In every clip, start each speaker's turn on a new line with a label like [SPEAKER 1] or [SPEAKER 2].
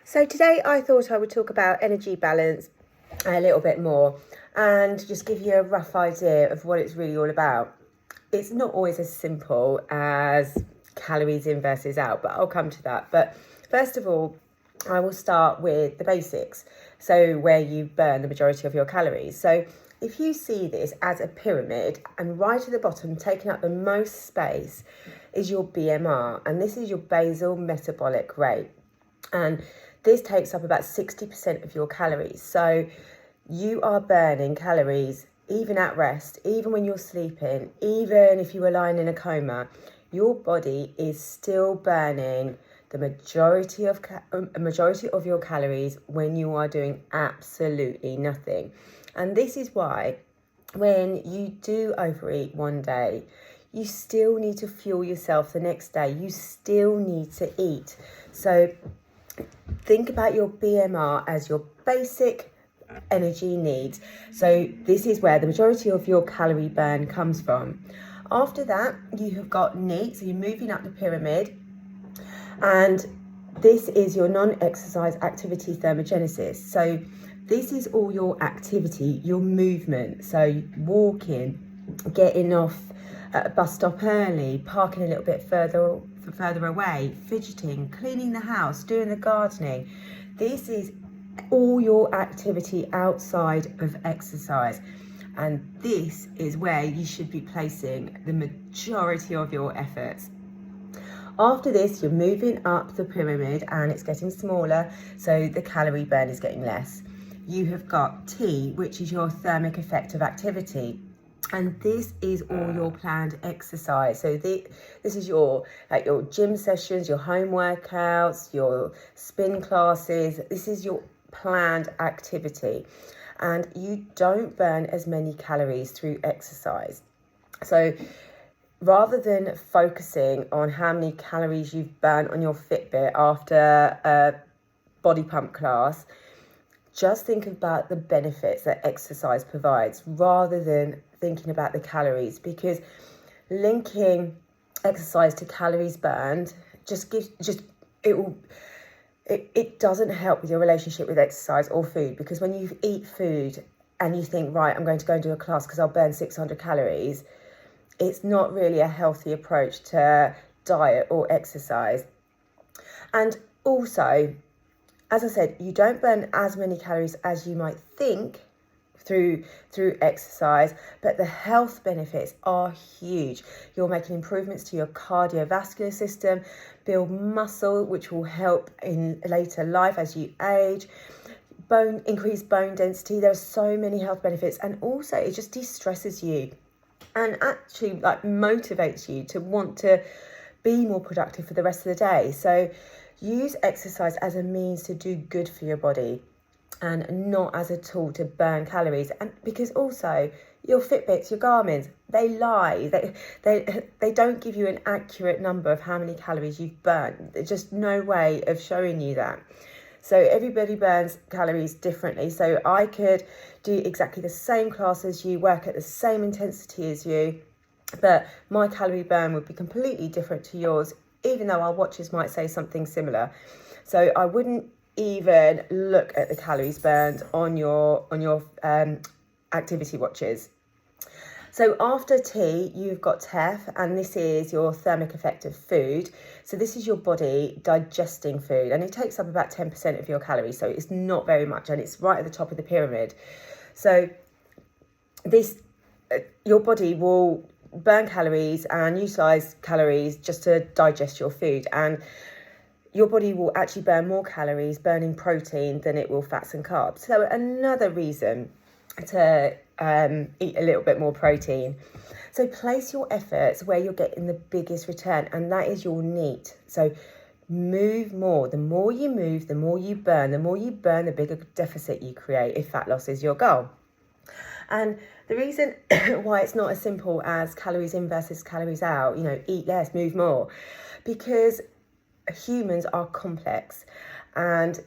[SPEAKER 1] So today I thought I would talk about energy balance a little bit more and just give you a rough idea of what it's really all about. It's not always as simple as calories in versus out, but I'll come to that. But first of all, I will start with the basics. So where you burn the majority of your calories. So if you see this as a pyramid, and right at the bottom, taking up the most space, is your BMR, and this is your basal metabolic rate. And this takes up about 60% of your calories. So you are burning calories even at rest, even when you're sleeping, even if you were lying in a coma. Your body is still burning the majority of your calories when you are doing absolutely nothing. And this is why when you do overeat one day, you still need to fuel yourself the next day. You still need to eat. So think about your BMR as your basic energy needs. So this is where the majority of your calorie burn comes from. After that, you have got NEAT, so you're moving up the pyramid. And this is your non-exercise activity thermogenesis. So this is all your activity, your movement. So walking, getting off at a bus stop early, parking a little bit further away, fidgeting, cleaning the house, doing the gardening. This is all your activity outside of exercise. And this is where you should be placing the majority of your efforts. After this, you're moving up the pyramid and it's getting smaller, so the calorie burn is getting less. You have got T, which is your thermic effect of activity. And this is all your planned exercise. So this is your gym sessions, your home workouts, your spin classes. This is your planned activity. And you don't burn as many calories through exercise. So rather than focusing on how many calories you've burnt on your Fitbit after a body pump class, just think about the benefits that exercise provides rather than thinking about the calories, because linking exercise to calories burned it doesn't help with your relationship with exercise or food. Because when you eat food and you think, right, I'm going to go and do a class because I'll burn 600 calories, it's not really a healthy approach to diet or exercise. And also, as I said, you don't burn as many calories as you might think through exercise, but the health benefits are huge. You're making improvements to your cardiovascular system, build muscle, which will help in later life as you age, increase bone density. There are so many health benefits, and also it just de-stresses you and actually motivates you to want to be more productive for the rest of the day. So use exercise as a means to do good for your body and not as a tool to burn calories. And because also your Fitbits, your Garmins, they lie. They don't give you an accurate number of how many calories you've burnt. There's just no way of showing you that. So everybody burns calories differently. So I could do exactly the same class as you, work at the same intensity as you, but my calorie burn would be completely different to yours, even though our watches might say something similar. So I wouldn't even look at the calories burned on your activity watches. So after T, you've got TEF, and this is your thermic effect of food. So this is your body digesting food, and it takes up about 10% of your calories. So it's not very much, and it's right at the top of the pyramid. So your body will burn calories and utilize calories just to digest your food, and your body will actually burn more calories burning protein than it will fats and carbs. So another reason to eat a little bit more protein. So place your efforts where you're getting the biggest return, and that is your NEAT. So move more. The more you move, the more you burn. The more you burn, the bigger deficit you create if fat loss is your goal. And the reason why it's not as simple as calories in versus calories out, eat less, move more, because humans are complex and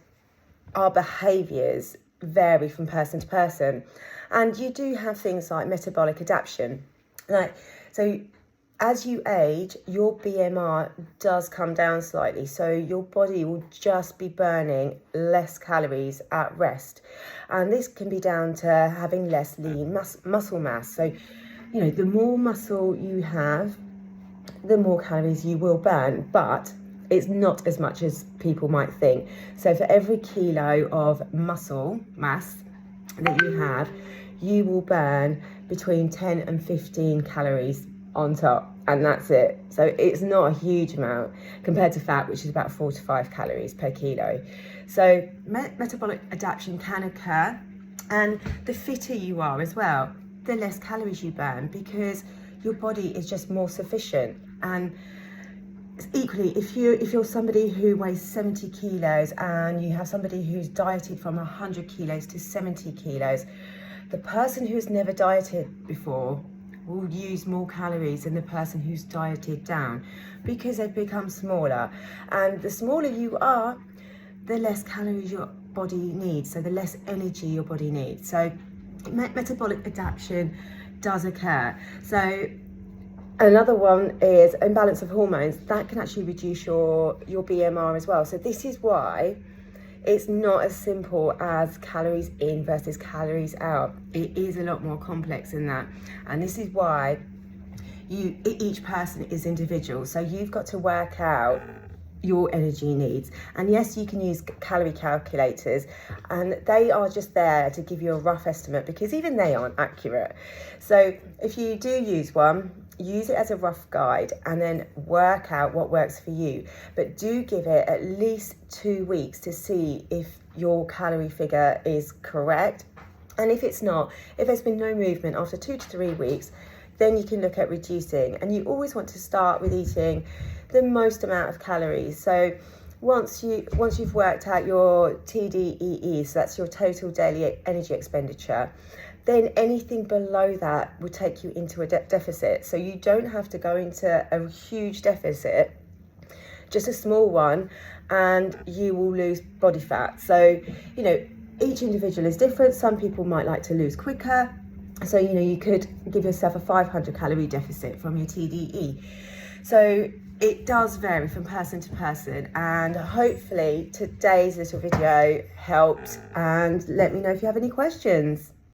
[SPEAKER 1] our behaviours vary from person to person. And you do have things like metabolic adaptation. So as you age, your BMR does come down slightly, so your body will just be burning less calories at rest, and this can be down to having less lean muscle mass. So, the more muscle you have, the more calories you will burn, but it's not as much as people might think. So for every kilo of muscle mass that you have, you will burn between 10 and 15 calories on top, and that's it. So it's not a huge amount compared to fat, which is about 4 to 5 calories per kilo. So metabolic adaptation can occur, and the fitter you are as well, the less calories you burn, because your body is just more sufficient. And equally, if you're somebody who weighs 70 kilos and you have somebody who's dieted from 100 kilos to 70 kilos, the person who's never dieted before will use more calories than the person who's dieted down, because they've become smaller. And the smaller you are, the less calories your body needs, so the less energy your body needs. So metabolic adaptation does occur. So another one is imbalance of hormones. That can actually reduce your BMR as well. So this is why it's not as simple as calories in versus calories out. It is a lot more complex than that. And this is why each person is individual. So you've got to work out your energy needs. And yes, you can use calorie calculators, and they are just there to give you a rough estimate, because even they aren't accurate. So if you do use one, use it as a rough guide and then work out what works for you. But do give it at least 2 weeks to see if your calorie figure is correct. And if it's not, if there's been no movement after 2 to 3 weeks, then you can look at reducing. And you always want to start with eating the most amount of calories. So once you've worked out your TDEE, so that's your total daily energy expenditure, then anything below that will take you into a deficit. So you don't have to go into a huge deficit, just a small one, and you will lose body fat. So, each individual is different. Some people might like to lose quicker. So, you could give yourself a 500 calorie deficit from your TDE. So it does vary from person to person, and hopefully today's little video helped, and let me know if you have any questions.